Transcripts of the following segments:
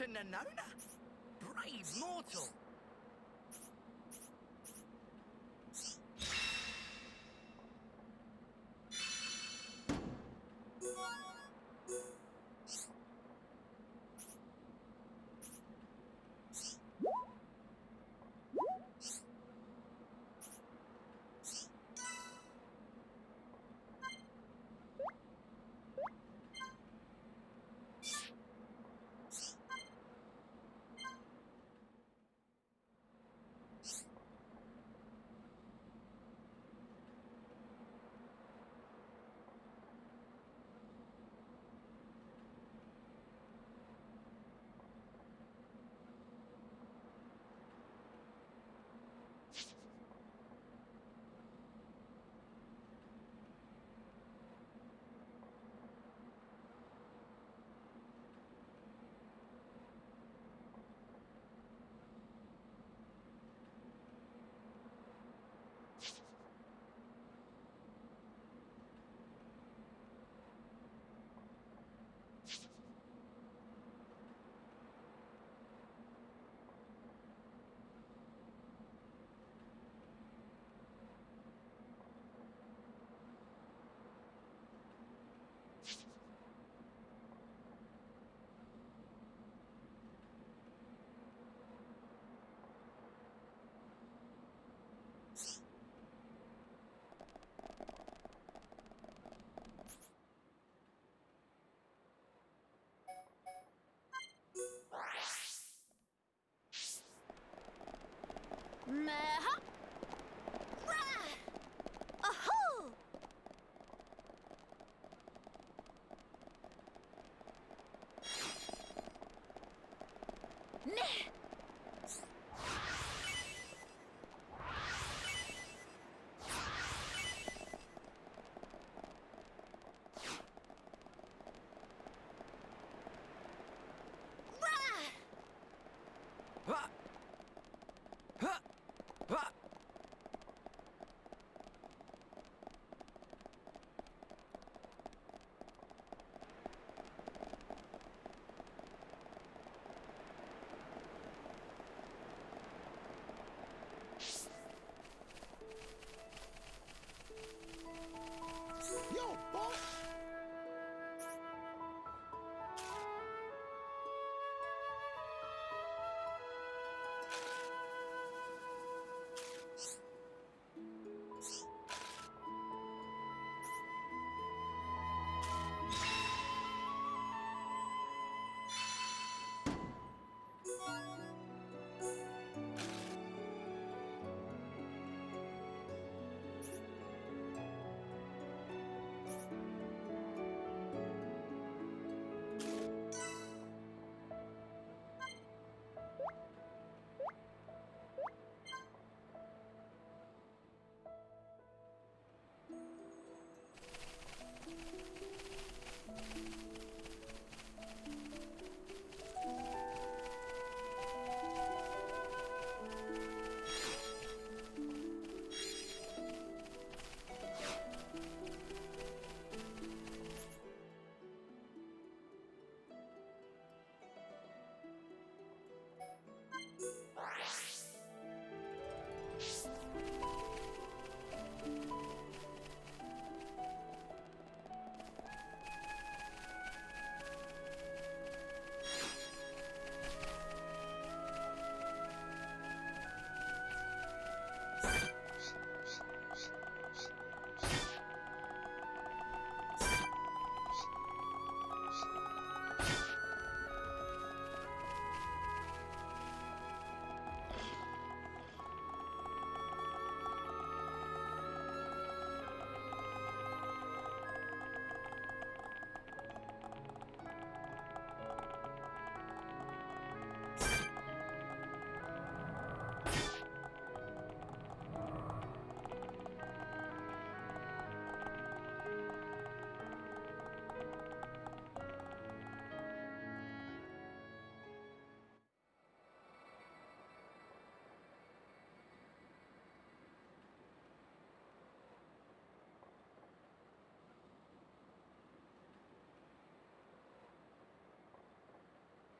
to Nanona? Brave mortal! Meha! Rah! Ahoo! Meh! Rah! Ha! Ha! Ha! Yo, boss!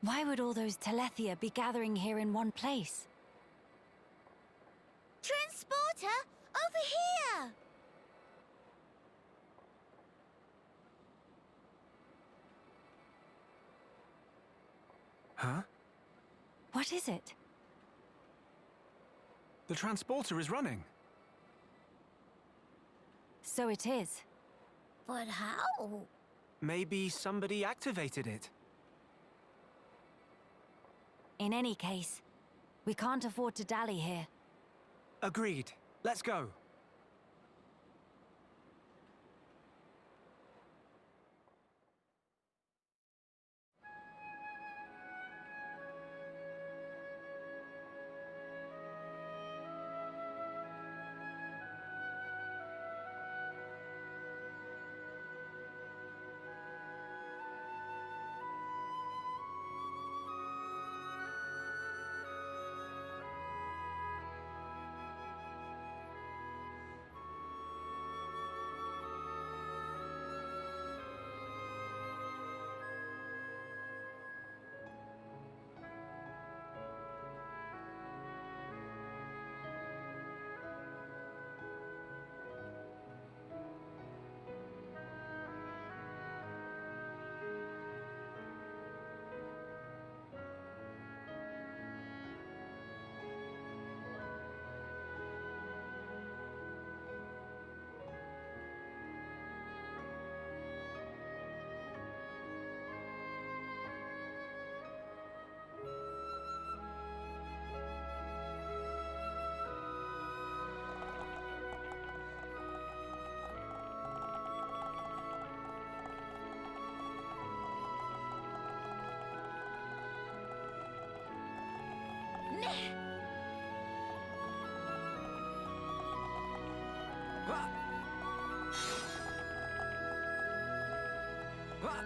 Why would all those Telethia be gathering here in one place? Transporter, over here! Huh? What is it? The transporter is running. So it is. But how? Maybe somebody activated it. In any case, we can't afford to dally here. Agreed. Let's go. Ah! Ah!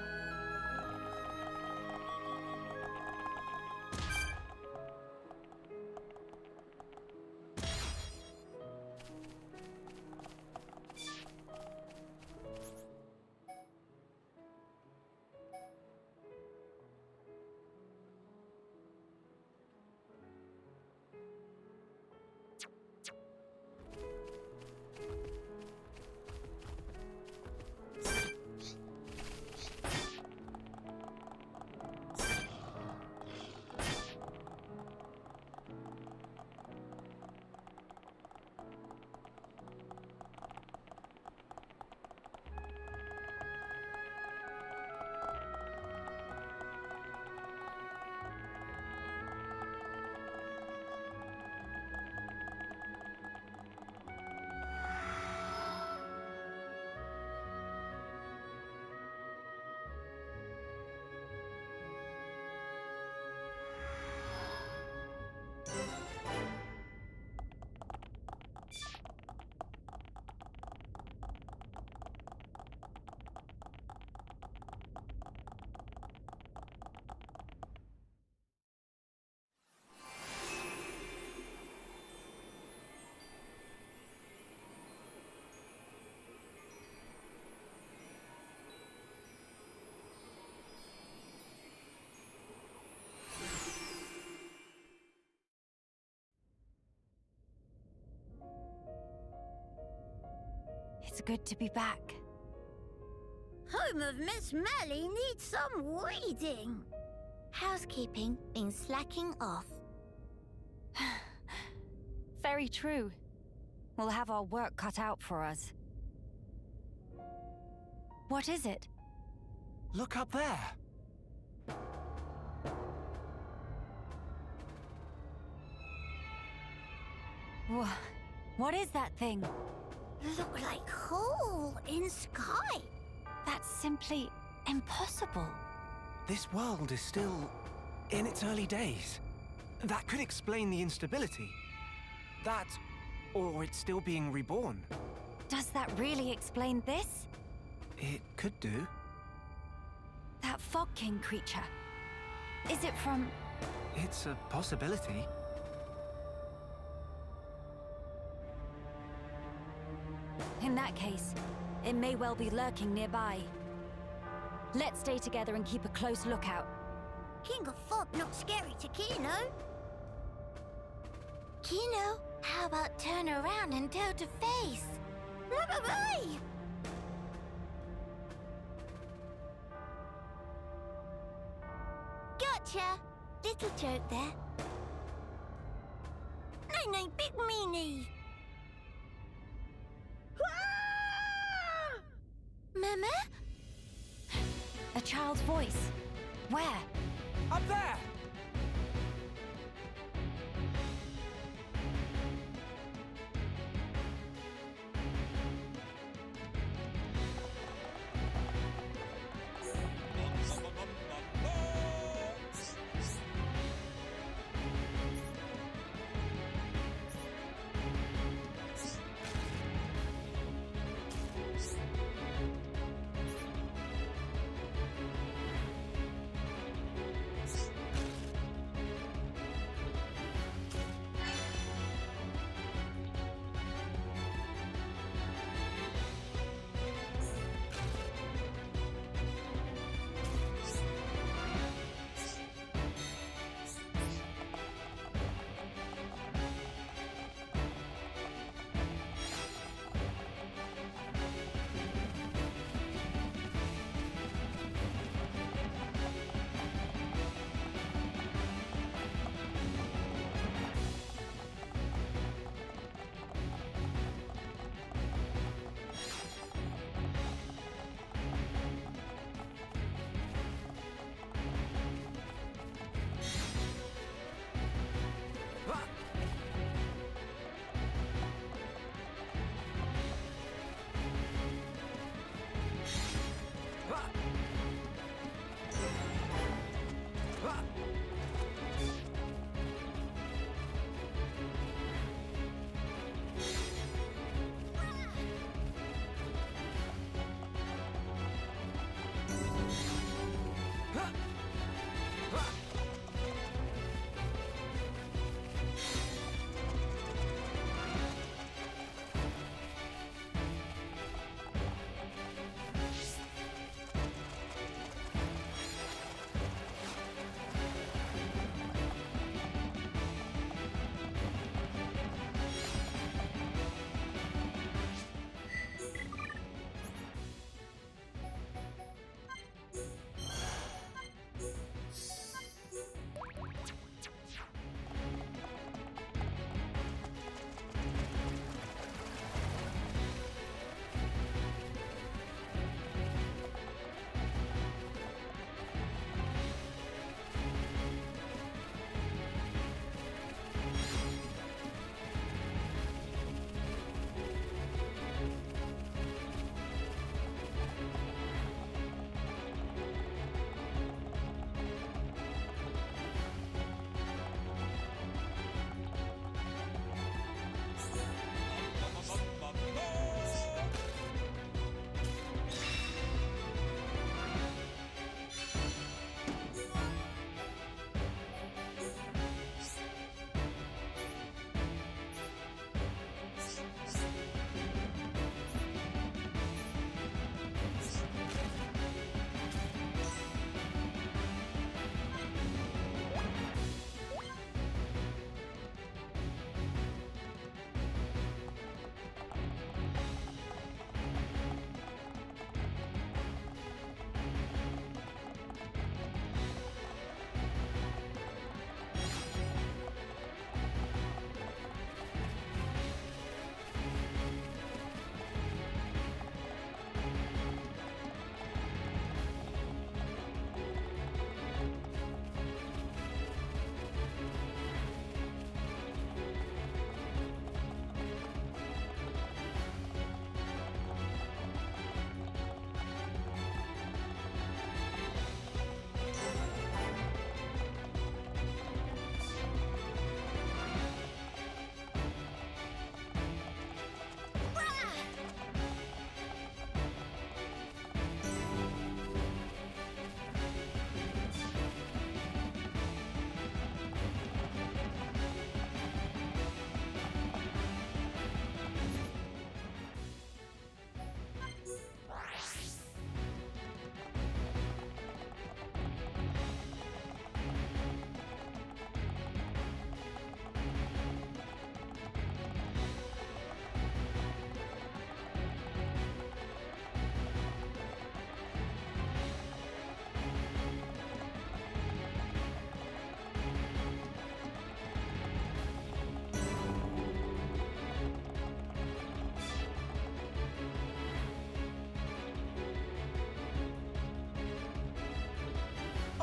It's good to be back. Home of Miss Melly needs some weeding. Housekeeping been slacking off. Very true. We'll have our work cut out for us. What is it? Look up there. What is that thing? Look like hole in sky. That's simply impossible. This world is still in its early days. That could explain the instability. That, or it's still being reborn. Does that really explain this? It could do. That Fog King creature. Is it from... It's a possibility. In that case, it may well be lurking nearby. Let's stay together and keep a close lookout. king of fog not scary to Kino? Kino, how about turn around and toe to face? Bye-bye-bye! Gotcha! Little joke there. No, big meanie! Mama? A child's voice. Where? Up there!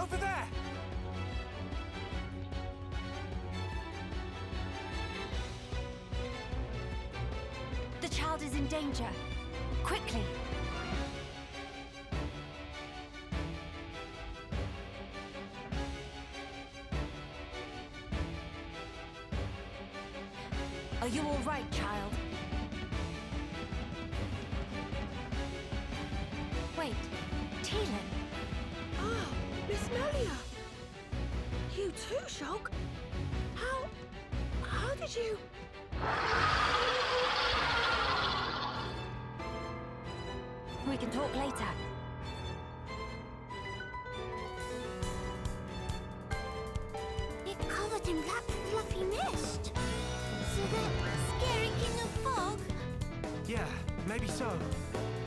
Over there! The child is in danger. Quickly! Are you all right, child? Wait, Teelan. Ah, Miss Melia. You too, Shulk? How did you... We can talk later. It's covered in black fluffy mist. So that scary king of fog? Yeah, maybe so.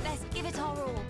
Let's give it our all.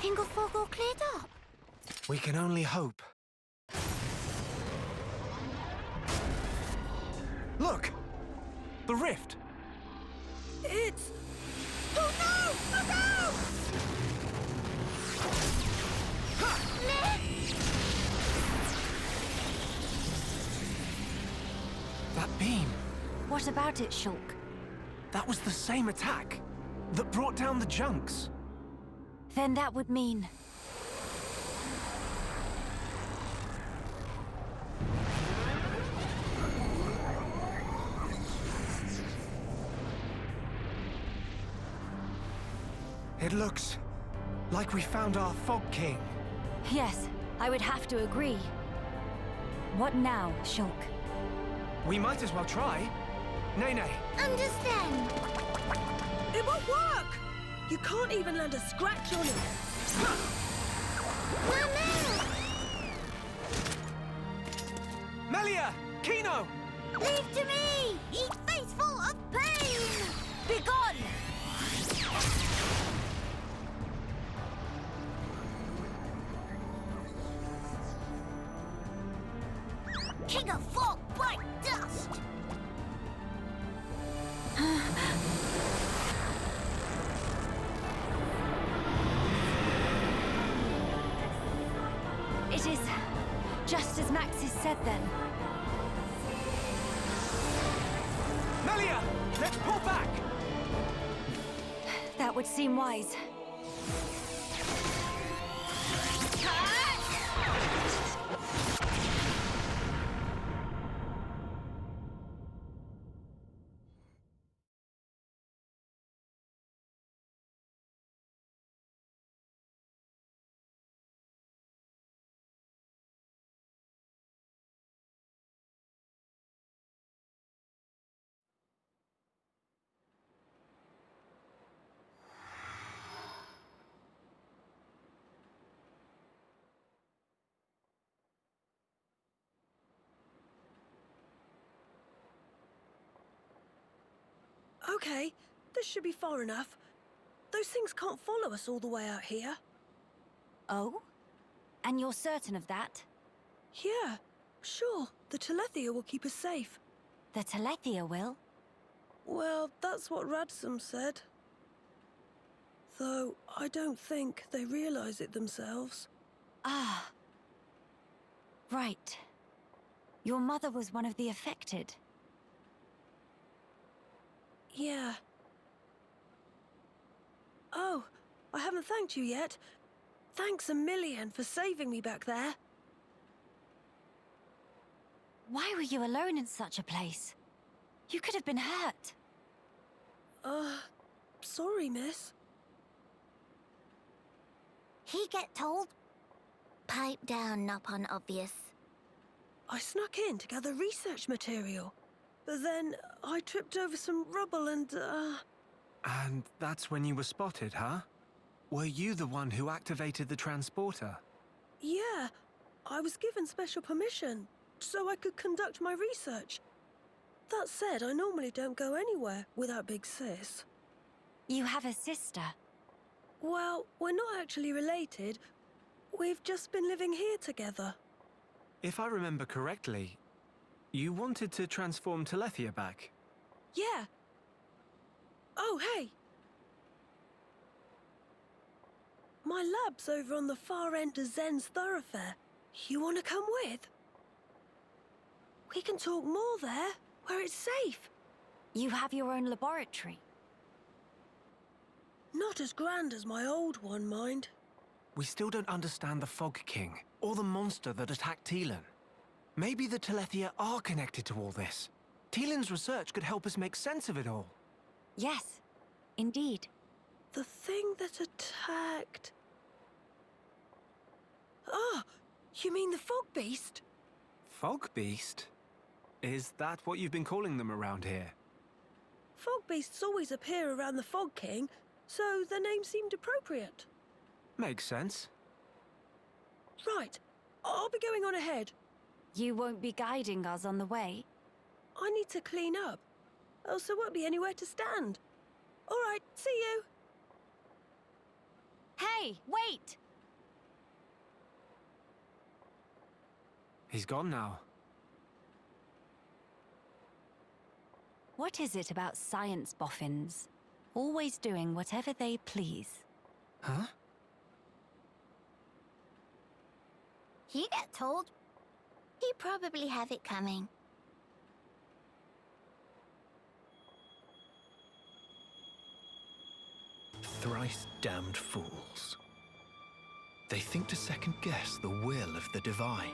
King of fog all cleared up. We can only hope. Look! The rift! It's... Oh no! Look out! That beam! What about it, Shulk? That was the same attack that brought down the junks. Then that would mean... It looks like we found our Fog King. Yes, I would have to agree. What now, Shulk? We might as well try. Nene. Understand. It won't work! You can't even land a scratch on it. Mama! Melia! Kino! Leave to me! Eat face full of pain! Begone! King of fog, bright dust! It is just as Maxis said then. Melia! Let's pull back! That would seem wise. Okay, this should be far enough. Those things can't follow us all the way out here. Oh? And you're certain of that? Yeah, sure. The Telethia will keep us safe. The Telethia will? Well, that's what Radsum said. Though, I don't think they realize it themselves. Ah. Right. Your mother was one of the affected. Yeah. Oh, I haven't thanked you yet. Thanks a million for saving me back there. Why were you alone in such a place? You could have been hurt. Sorry, miss. He get told? Pipe down, not on obvious. I snuck in to gather research material. But then I tripped over some rubble and, And that's when you were spotted, huh? Were you the one who activated the transporter? Yeah, I was given special permission so I could conduct my research. That said, I normally don't go anywhere without Big Sis. You have a sister. Well, we're not actually related. We've just been living here together. If I remember correctly, you wanted to transform Telethia back. Yeah. Oh, hey! My lab's over on the far end of Zen's thoroughfare. You want to come with? We can talk more there, where it's safe. You have your own laboratory. Not as grand as my old one, mind. We still don't understand the Fog King, or the monster that attacked Teelan. Maybe the Telethia are connected to all this. Teelan's research could help us make sense of it all. Yes, indeed. The thing that attacked... Ah, you mean the Fog Beast? Fog Beast? Is that what you've been calling them around here? Fog Beasts always appear around the Fog King, so the name seemed appropriate. Makes sense. Right, I'll be going on ahead. You won't be guiding us on the way? I need to clean up, else there won't be anywhere to stand. All right, see you. Hey, wait! He's gone now. What is it about science boffins? Always doing whatever they please. Huh? He get told? He probably have it coming. Thrice damned fools. They think to second-guess the will of the divine.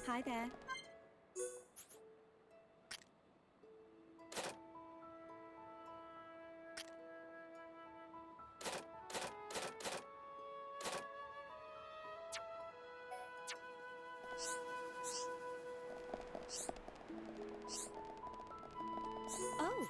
Hi there. Oh.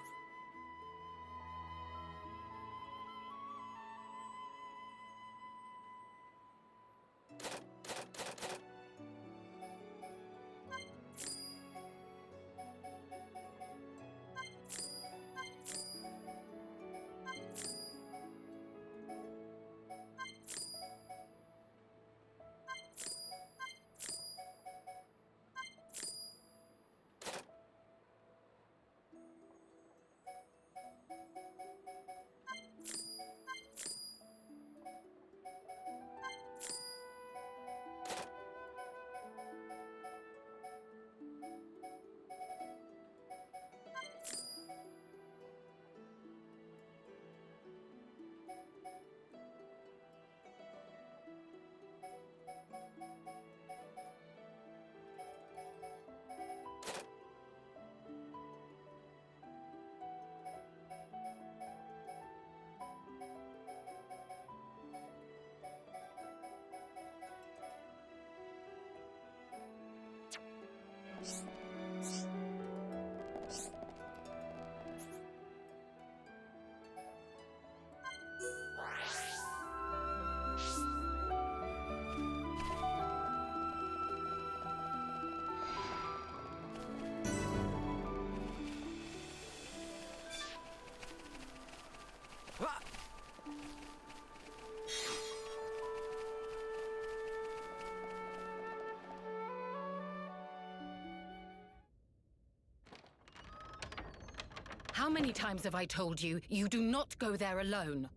How many times have I told you, you do not go there alone?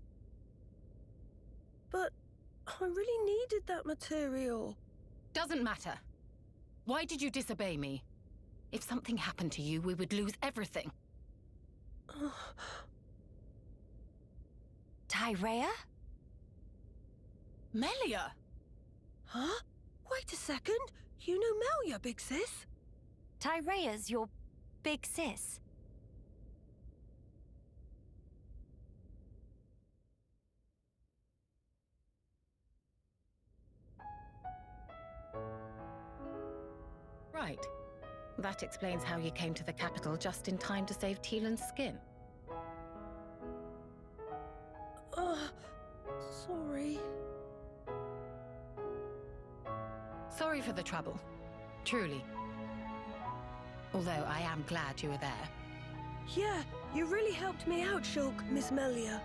But I really needed that material. Doesn't matter. Why did you disobey me? If something happened to you, we would lose everything. Tyrea? Melia! Huh? Wait a second. You know Melia, big sis? Tyrea's your big sis. Right. That explains how you came to the capital just in time to save Tielan's skin. Sorry. Sorry for the trouble. Truly. Although I am glad you were there. Yeah, you really helped me out, Shulk, Miss Melia.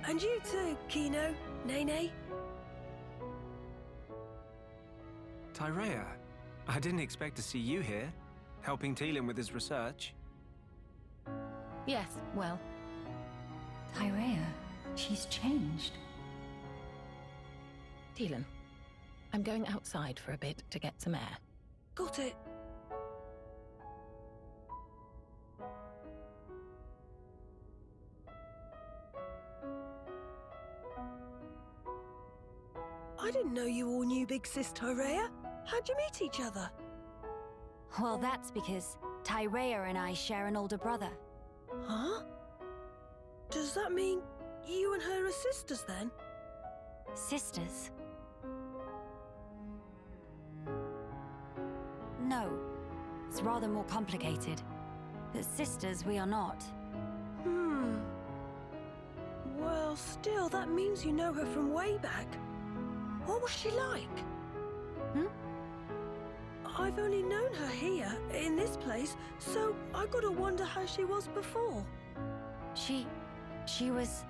And you too, Kino, Nene. Tyrea, I didn't expect to see you here, helping Tielan with his research. Yes, well, Tyrea, she's changed. Tielan, I'm going outside for a bit to get some air. Got it. I didn't know you all knew Big Sis Tyrea. How'd you meet each other? Well, that's because Tyrea and I share an older brother. Huh? Does that mean you and her are sisters then? Sisters? No. It's rather more complicated. But sisters, we are not. Well, still, that means you know her from way back. What was she like? I've only known her here, in this place, so I gotta wonder how she was before. She was...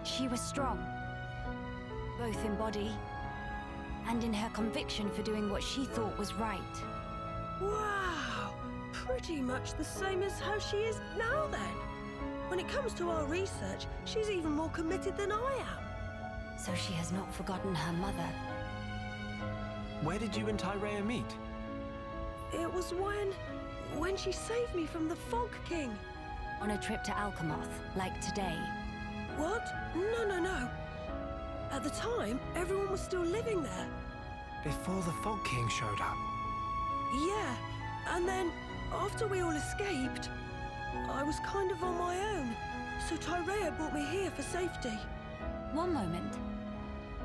She was strong, both in body and in her conviction for doing what she thought was right. Wow! Pretty much the same as how she is now, then. When it comes to our research, she's even more committed than I am. So she has not forgotten her mother. Where did you and Tyrea meet? It was when she saved me from the Fog King. On a trip to Alchemoth, like today. What? No. At the time, everyone was still living there. Before the Fog King showed up. Yeah, and then, after we all escaped, I was kind of on my own. So Tyrea brought me here for safety. One moment.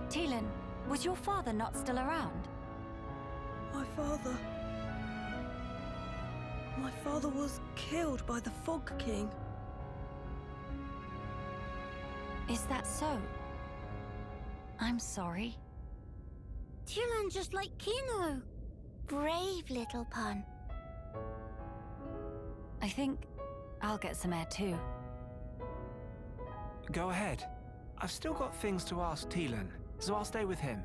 Tielan, was your father not still around? My father was killed by the Fog King. Is that so? I'm sorry. Tielan just like Kino. Brave little pun. I think I'll get some air too. Go ahead. I've still got things to ask Tielan, so I'll stay with him.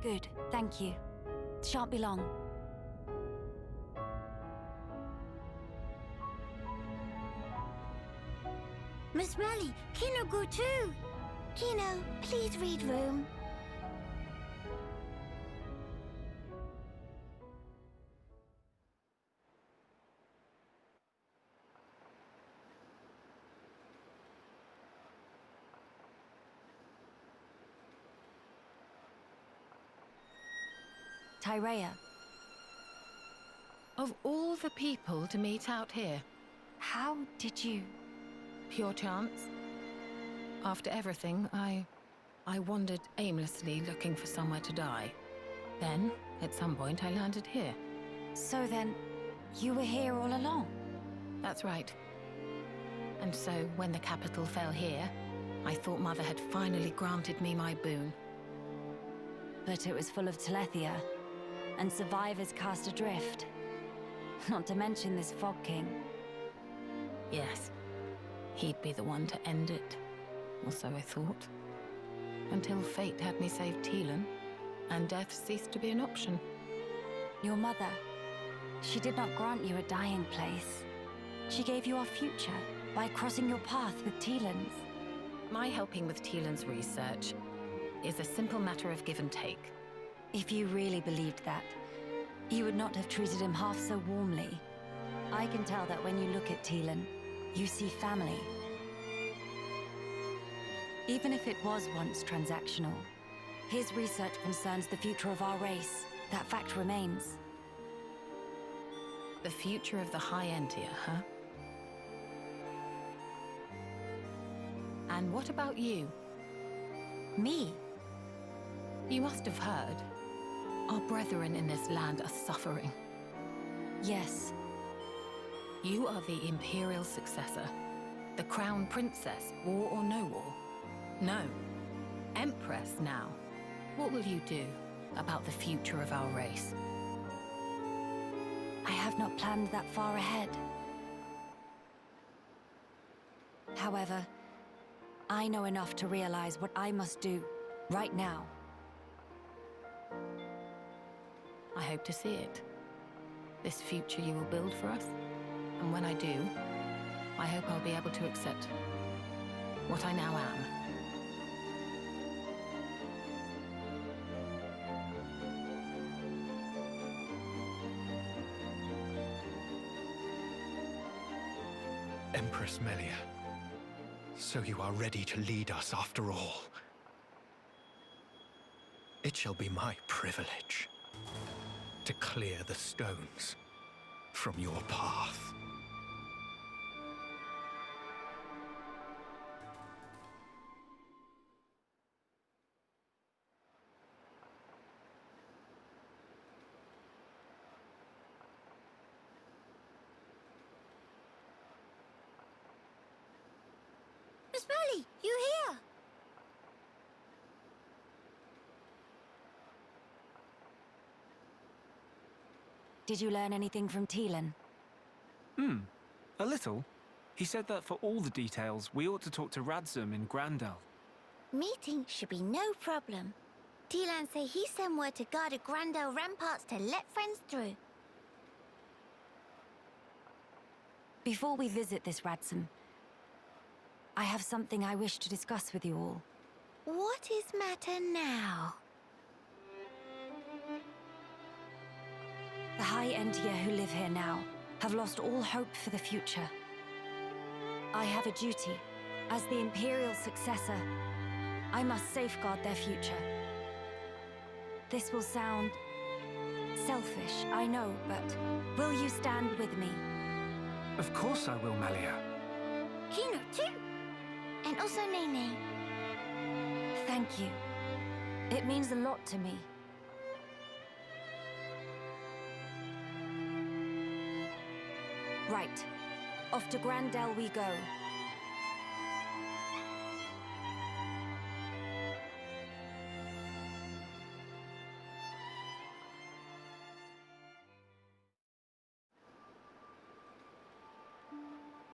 Good, thank you. Shan't be long. Miss Melly, Kino go too. Kino, please read room. Tyrea, Of all the people to meet out here, how did you... pure chance. After everything, I wandered aimlessly looking for somewhere to die. Then, at some point, I landed here. So then, you were here all along? That's right. And so, when the capital fell here, I thought Mother had finally granted me my boon. But it was full of Telethia, and survivors cast adrift. Not to mention this Fog King. Yes, he'd be the one to end it. or so I thought. Until fate had me save Teelan, and death ceased to be an option. Your mother, she did not grant you a dying place. She gave you our future by crossing your path with Teelan's. My helping with Teelan's research is a simple matter of give and take. If you really believed that, you would not have treated him half so warmly. I can tell that when you look at Teelan, you see family. Even if it was once transactional, his research concerns the future of our race. That fact remains. The future of the High Entia, huh? And what about you? Me? You must have heard. Our brethren in this land are suffering. Yes. You are the Imperial successor. The Crown Princess, war or no war. No. Empress now. What will you do about the future of our race? I have not planned that far ahead. However, I know enough to realize what I must do right now. I hope to see it. This future you will build for us. And when I do, I hope I'll be able to accept what I now am. Empress Melia, so you are ready to lead us after all. It shall be my privilege to clear the stones from your path. Miss Molly, you here? Did you learn anything from Teelan? A little. He said that for all the details, we ought to talk to Radzum in Grandel. Meeting should be no problem. Teelan say he sent word to guard the Grandel ramparts to let friends through. Before we visit this Radzum, I have something I wish to discuss with you all. What is matter now? The High Entia who live here now have lost all hope for the future. I have a duty. As the Imperial successor, I must safeguard their future. This will sound selfish, I know, but will you stand with me? Of course I will, Melia. Kino too. And also Nene. Thank you. It means a lot to me. Right. Off to Grandel we go.